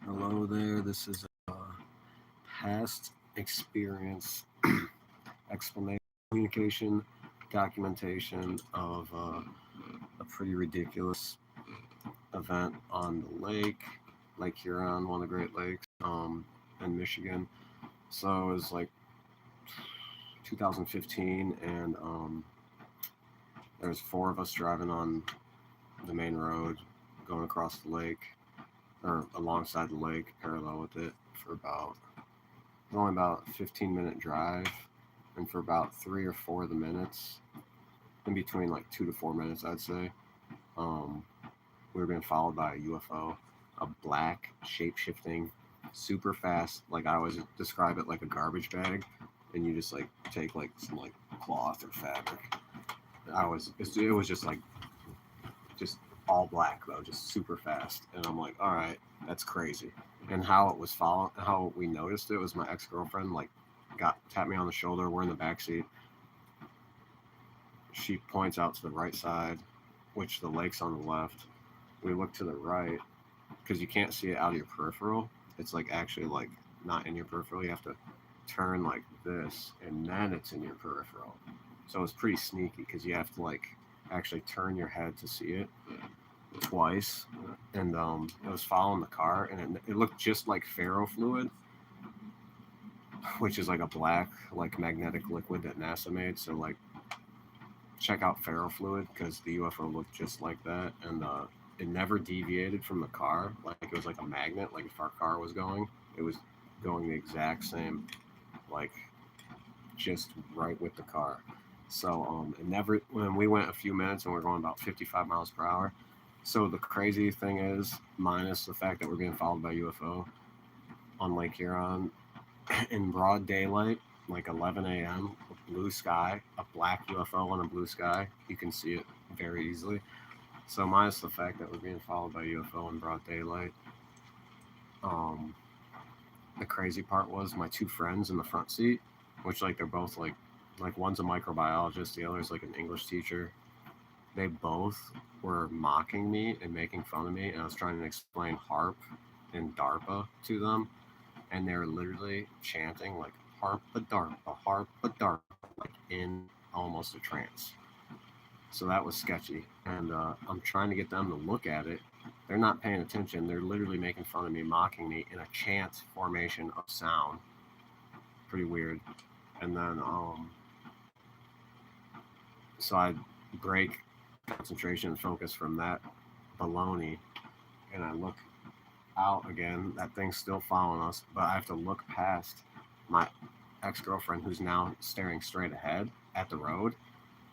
Hello there. This is a past experience explanation, communication, documentation of a pretty ridiculous event on the Lake Huron, one of the Great Lakes, in Michigan. So it was like 2015, and there was four of us driving on the main road, going across the lake or alongside the lake, parallel with it for about only about a 15-minute drive, and for about 3 or 4 of the minutes, in between like 2 to 4 minutes, I'd say, um, we were being followed by a UFO, a black, shape shifting, super fast. Like I always describe it like a garbage bag, and you just like take like some like cloth or fabric. It was just like just all black though, just super fast. And I'm like, all right, that's crazy. And how it was following, how we noticed it was my ex girlfriend like got tapped me on the shoulder. We're in the back seat. She points out to the right side, which the lake's on the left. We look to the right because you can't see it out of your peripheral. It's like actually like not in your peripheral. You have to turn like this, and then it's in your peripheral. So it's pretty sneaky because you have to like actually turn your head to see it twice. And it was following the car, and it looked just like ferrofluid, which is like a black like magnetic liquid that NASA made. So like check out ferrofluid because the UFO looked just like that, and it never deviated from the car. Like it was like a magnet. Like if our car was going, it was going the exact same, like just right with the car. So it never. When we went a few minutes and we're going about 55 miles per hour. So the crazy thing is, minus the fact that we're being followed by UFO on Lake Huron in broad daylight, like 11 a.m., blue sky, a black UFO on a blue sky. You can see it very easily. So minus the fact that we're being followed by UFO in broad daylight, um, the crazy part was my two friends in the front seat, which like they're both like one's a microbiologist, the other's like an English teacher. They both were mocking me and making fun of me, and I was trying to explain HARP and DARPA to them, and they were literally chanting like HARPA DARPA, like in almost a trance. So that was sketchy, and I'm trying to get them to look at it. They're not paying attention. They're literally making fun of me, mocking me in a chant formation of sound. Pretty weird. And then, so I break concentration and focus from that baloney, and I look out again. That thing's still following us, but I have to look past my ex girlfriend, who's now staring straight ahead at the road.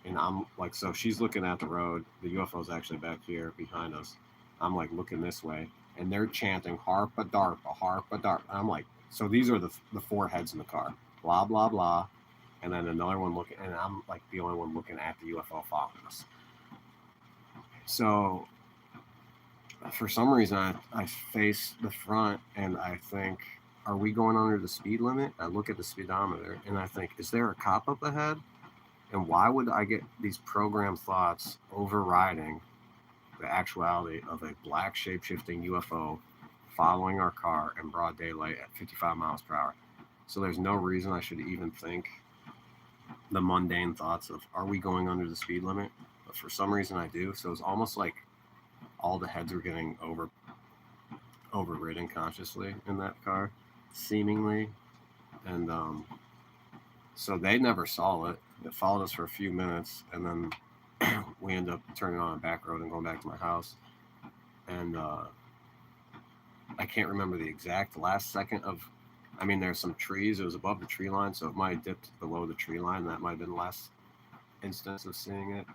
And I'm like, so she's looking at the road. The UFO's actually back here behind us. I'm like looking this way, and they're chanting "Harpa Darpa, Harpa Darpa." I'm like, so these are the four heads in the car, blah blah blah, and then another one looking, and I'm like the only one looking at the UFO following us. So for some reason, I face the front, and I think, are we going under the speed limit? I look at the speedometer, and I think, is there a cop up ahead? And why would I get these programmed thoughts overriding the actuality of a black shape shifting UFO following our car in broad daylight at 55 miles per hour? So there's no reason I should even think the mundane thoughts of, are we going under the speed limit? But for some reason I do. So it's almost like all the heads were getting overridden consciously in that car, seemingly. And so they never saw it. It followed us for a few minutes, and then we end up turning on a back road and going back to my house. And I can't remember the exact last second of. I mean, there's some trees. It was above the tree line, so it might have dipped below the tree line. That might have been the last instance of seeing it.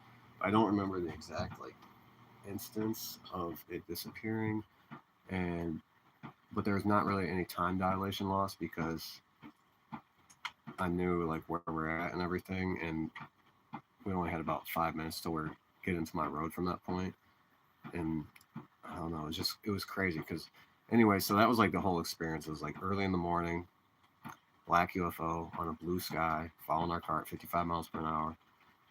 I don't remember the exact like instance of it disappearing, and but there was not really any time dilation loss because I knew like where we're at and everything, and we only had about 5 minutes till we're getting to my road from that point. And I don't know, it was crazy because anyway, so that was like the whole experience. It was like early in the morning, black UFO on a blue sky, following our car at 55 miles per hour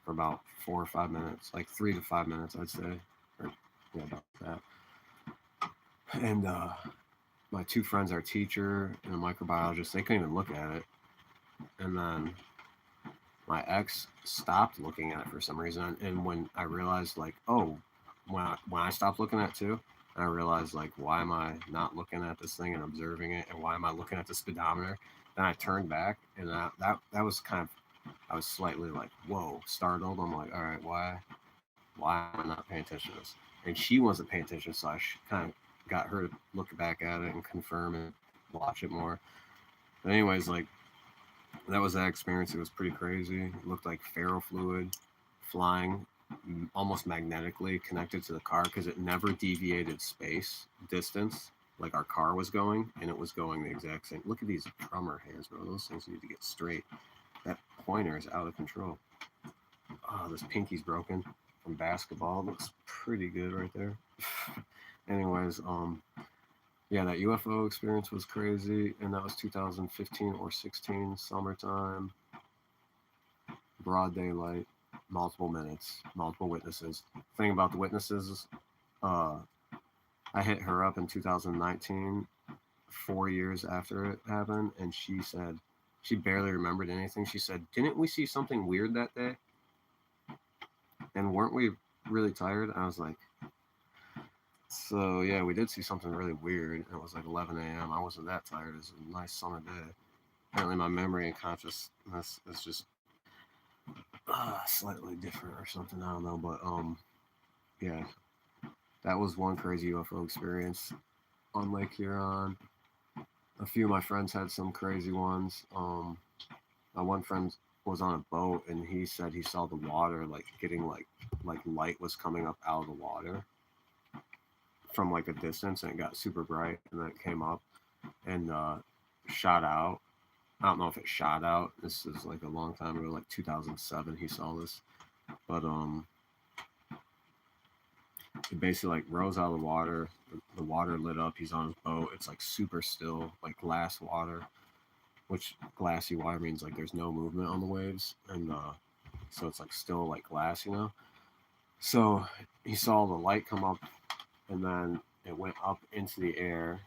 for about 4 or 5 minutes, like 3 to 5 minutes, I'd say, or yeah, about that. And my two friends, our teacher and a microbiologist, they couldn't even look at it. And then my ex stopped looking at it for some reason. And when I realized, like, oh, when I stopped looking at it too, and I realized, like, why am I not looking at this thing and observing it, and why am I looking at the speedometer? Then I turned back, and that was kind of, I was slightly like, whoa, startled. I'm like, all right, why am I not paying attention to this? And she wasn't paying attention, so I kind of got her to look back at it and confirm and watch it more. But anyways, like, that was that experience. It was pretty crazy. It looked like ferrofluid flying almost magnetically connected to the car because it never deviated space distance like our car was going, and it was going the exact same. Look at these drummer hands, bro. Those things need to get straight. That pointer is out of control. Oh, this pinky's broken from basketball. It looks pretty good right there. Anyways, yeah, that UFO experience was crazy, and that was 2015 or 16, summertime, broad daylight, multiple minutes, multiple witnesses. Thing about the witnesses, uh, I hit her up in 2019, 4 years after it happened, and she said she barely remembered anything. She said, "Didn't we see something weird that day? And weren't we really tired?" I was like, "So yeah, we did see something really weird. And it was like 11 a.m. I wasn't that tired. It was a nice summer day. Apparently, my memory and consciousness is just slightly different or something. I don't know, but yeah, that was one crazy UFO experience on Lake Huron. A few of my friends had some crazy ones. My one friend was on a boat and he said he saw the water like getting like light was coming up out of the water from like a distance, and it got super bright, and then it came up and shot out. I don't know if it shot out. This is like a long time ago, like 2007. He saw this, but it basically like rose out of the water. The water lit up. He's on his boat. It's like super still, like glass water, which glassy water means like there's no movement on the waves, and so it's like still like glass, you know. So he saw the light come up, and then it went up into the air.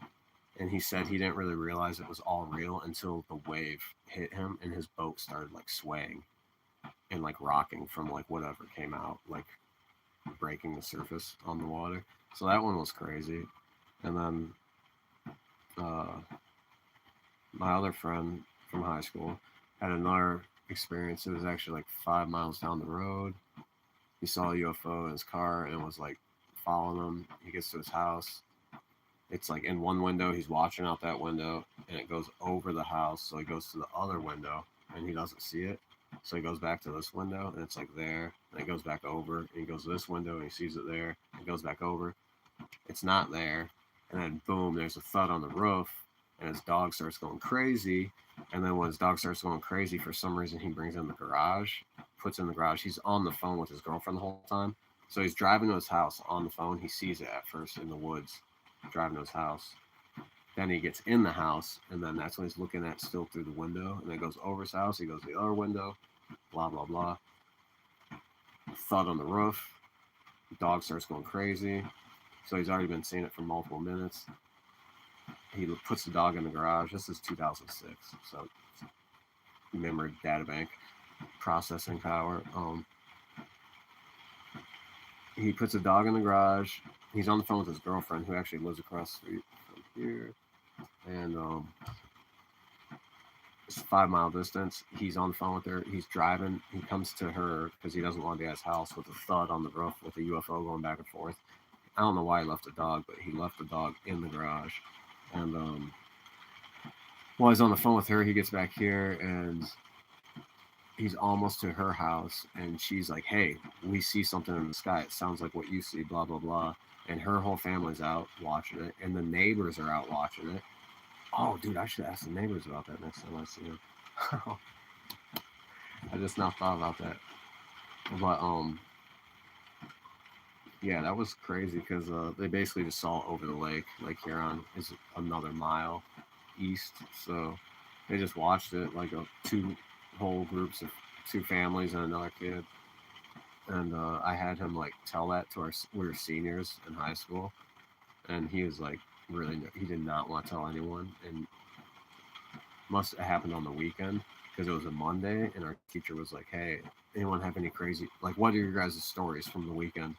And he said he didn't really realize it was all real until the wave hit him and his boat started like swaying and like rocking from like whatever came out, like breaking the surface on the water. So that one was crazy. And then uh, my other friend from high school had another experience. It was actually like 5 miles down the road. He saw a UFO in his car and was like following him. He gets to his house. It's like in one window, he's watching out that window, and it goes over the house. So he goes to the other window, and he doesn't see it. So he goes back to this window, and it's like there. And it goes back over, and he goes to this window, and he sees it there. It goes back over. It's not there. And then boom, there's a thud on the roof, and his dog starts going crazy. And then when his dog starts going crazy, for some reason, he brings in the garage, puts in the garage. He's on the phone with his girlfriend the whole time. So he's driving to his house on the phone. He sees it at first in the woods, driving to his house. Then he gets in the house, and then that's when he's looking at still through the window. And then goes over his house. He goes to the other window, blah, blah, blah. Thud on the roof. The dog starts going crazy. So he's already been seeing it for multiple minutes. He puts the dog in the garage. This is 2006. So memory data bank processing power. He puts a dog in the garage. He's on the phone with his girlfriend, who actually lives across the street from here. And it's a 5 mile distance. He's on the phone with her. He's driving. He comes to her because he doesn't want to be at his house with a thud on the roof with a UFO going back and forth. I don't know why he left the dog, but he left the dog in the garage. And while he's on the phone with her, he gets back here and he's almost to her house. And she's like, "Hey, we see something in the sky. It sounds like what you see, blah, blah, blah." And her whole family's out watching it. And the neighbors are out watching it. Oh, dude, I should ask the neighbors about that next time I see them. I just now thought about that. But yeah, that was crazy because they basically just saw it over the lake. Lake Huron is another mile east, so they just watched it like two whole groups of two families and another kid. And I had him like tell that to we were seniors in high school, and he was like, really, he did not want to tell anyone, and must have happened on the weekend because it was a Monday, and our teacher was like, "Hey, anyone have any crazy like what are your guys' stories from the weekend?"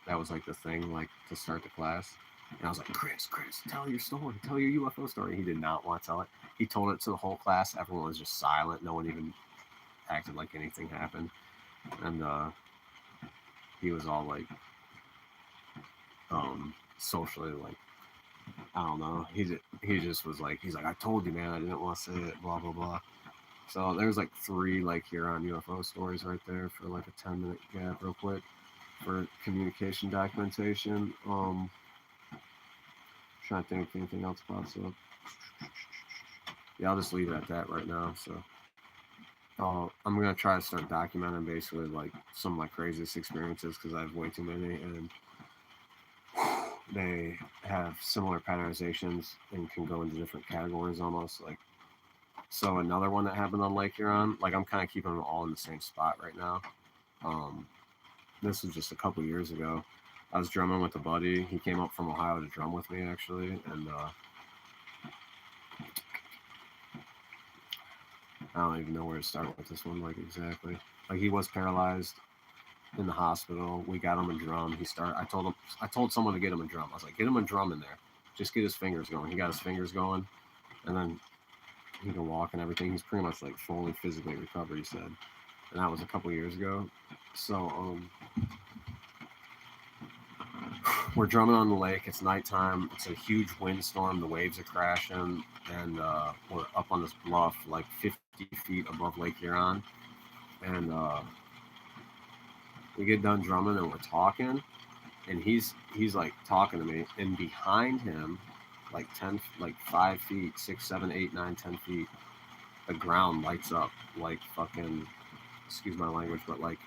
That was like the thing, like to start the class. And I was like, Chris, tell your story, tell your UFO story. He did not want to tell it. He told it to the whole class. Everyone was just silent. No one even acted like anything happened. And he was all like, socially like, I don't know. He just was like, he's like, I told you, man, I didn't want to say it. Blah blah blah. So there's like three like Huron UFO stories right there for like a 10-minute gap, real quick, for communication documentation. Trying to think if anything else pops up. Yeah, I'll just leave it at that right now. So I'm gonna try to start documenting basically like some of my craziest experiences because I have way too many, and they have similar patternizations and can go into different categories almost. Like, so another one that happened on Lake Huron, like I'm kind of keeping them all in the same spot right now. Um, this was just a couple years ago. I was drumming with a buddy. He came up from Ohio to drum with me actually, and I don't even know where to start with this one, like exactly. Like he was paralyzed in the hospital. We got him a drum. I told someone to get him a drum. I was like, get him a drum in there. Just get his fingers going. He got his fingers going, and then he can walk and everything. He's pretty much like fully physically recovered, he said. And that was a couple years ago. So we're drumming on the lake. It's nighttime. It's a huge windstorm. The waves are crashing, and we're up on this bluff, like 50 feet above Lake Huron. And we get done drumming, and we're talking, and he's like talking to me, and behind him, like 10, like 5 feet, 6, 7, 8, 9, 10 feet, the ground lights up like fucking, excuse my language, but like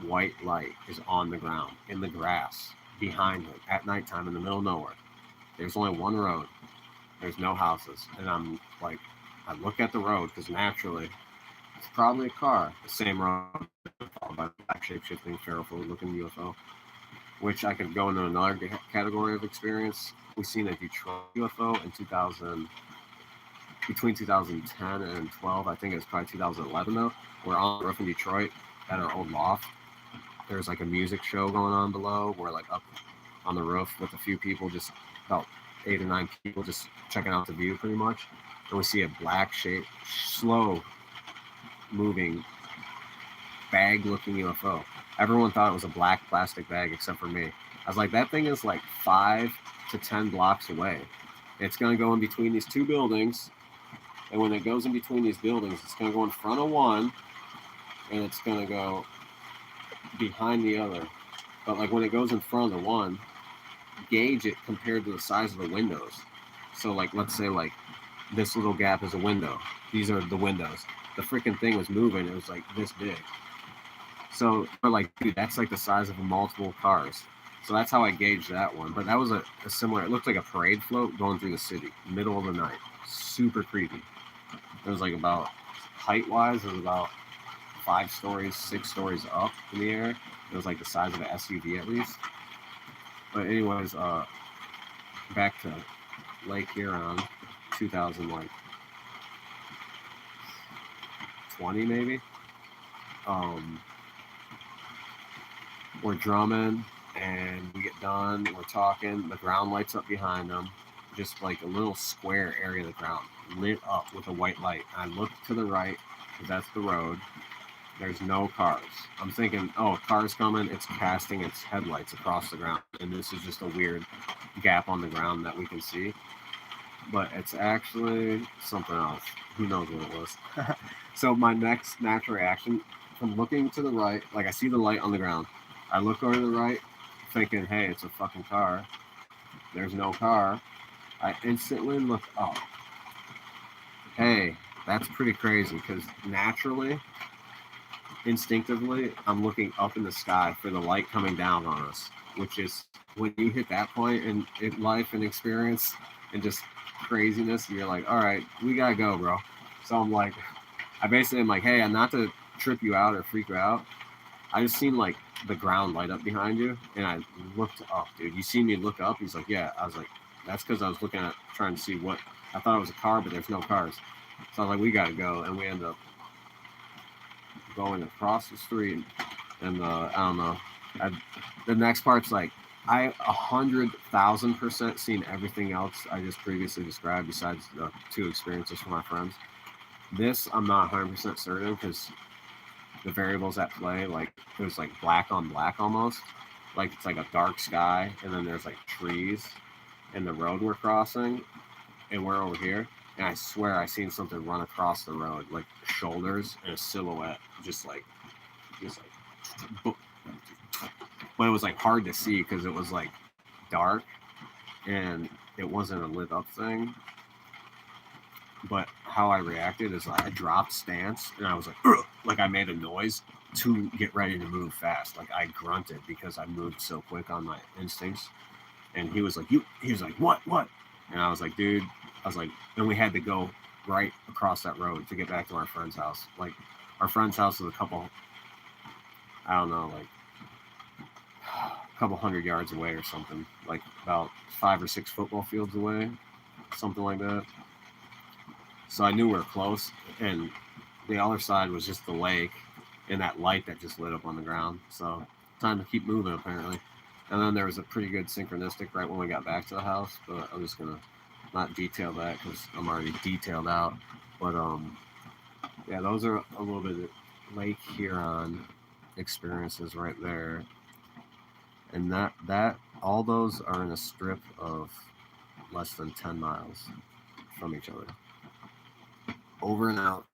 white light is on the ground in the grass behind him at nighttime in the middle of nowhere. There's only one road. There's no houses, and I'm like, I look at the road because naturally it's probably a car. The same road followed by black shape shifting feral fluid looking UFO, which I could go into another category of experience. We've seen a Detroit UFO in 2000, between 2010 and 12. I think it was probably 2011 though. We're on the roof in Detroit at our old loft. There's like a music show going on below. We're like up on the roof with a few people, just about 8 or 9 people, just checking out the view pretty much. And we see a black shape, slow moving bag looking UFO. Everyone thought it was a black plastic bag except for me. I was like, that thing is like 5 to 10 blocks away. It's going to go in between these two buildings. And when it goes in between these buildings, it's going to go in front of one and it's going to go behind the other. But like when it goes in front of the one, gauge it compared to the size of the windows. So like, let's say like this little gap is a window. These are the windows. The freaking thing was moving. It was like this big. So we're like, dude, that's like the size of multiple cars. So that's how I gauged that one. But that was a similar, it looked like a parade float going through the city, middle of the night. Super creepy. It was like about, height-wise, it was about 5 stories, 6 stories up in the air. It was like the size of an SUV at least. But anyways, back to Lake Huron, 2000, like 20 maybe. We're drumming and we get done. We're talking. The ground lights up behind them, just like a little square area of the ground lit up with a white light. I look to the right because that's the road. There's no cars. I'm thinking, oh, car's coming. It's casting its headlights across the ground, and this is just a weird gap on the ground that we can see. But it's actually something else. Who knows what it was? So my next natural reaction from looking to the right, like I see the light on the ground. I look over to the right, thinking, hey, it's a fucking car. There's no car. I instantly look up. Hey, that's pretty crazy because naturally, instinctively, I'm looking up in the sky for the light coming down on us, which is when you hit that point in life and experience and just craziness, you're like, all right, we gotta go, bro. So I'm like, I basically am like, hey, I'm not to trip you out or freak you out. I just seen like the ground light up behind you, and I looked up, dude. You seen me look up? He's like, yeah. I was like, That's because I was looking at trying to see what I thought it was a car, but there's no cars. So I was like, we gotta go, and we end up going across the street, and I don't know. I, the next part's like I 100,000% seen everything else I just previously described, besides the two experiences from my friends. This I'm not 100% certain because the variables at play, like it was like black on black almost, like it's like a dark sky, and then there's like trees, and the road we're crossing, and we're over here, and I swear I seen something run across the road, like shoulders and a silhouette, just like, but it was like hard to see because it was like dark, and it wasn't a lit up thing. But how I reacted is like I dropped stance, and I was like, ugh! Like I made a noise to get ready to move fast. Like I grunted because I moved so quick on my instincts. And he was like, he was like, what? And I was like, dude, and we had to go right across that road to get back to our friend's house. Like, our friend's house was a couple, I don't know, like a couple 100 yards away or something, like about 5 or 6 football fields away, something like that. So I knew we were close, and the other side was just the lake and that light that just lit up on the ground. So time to keep moving, apparently. And then there was a pretty good synchronistic right when we got back to the house, but I'm just gonna not detail that because I'm already detailed out. But yeah, those are a little bit of Lake Huron experiences right there, and that all those are in a strip of less than 10 miles from each other. Over and out.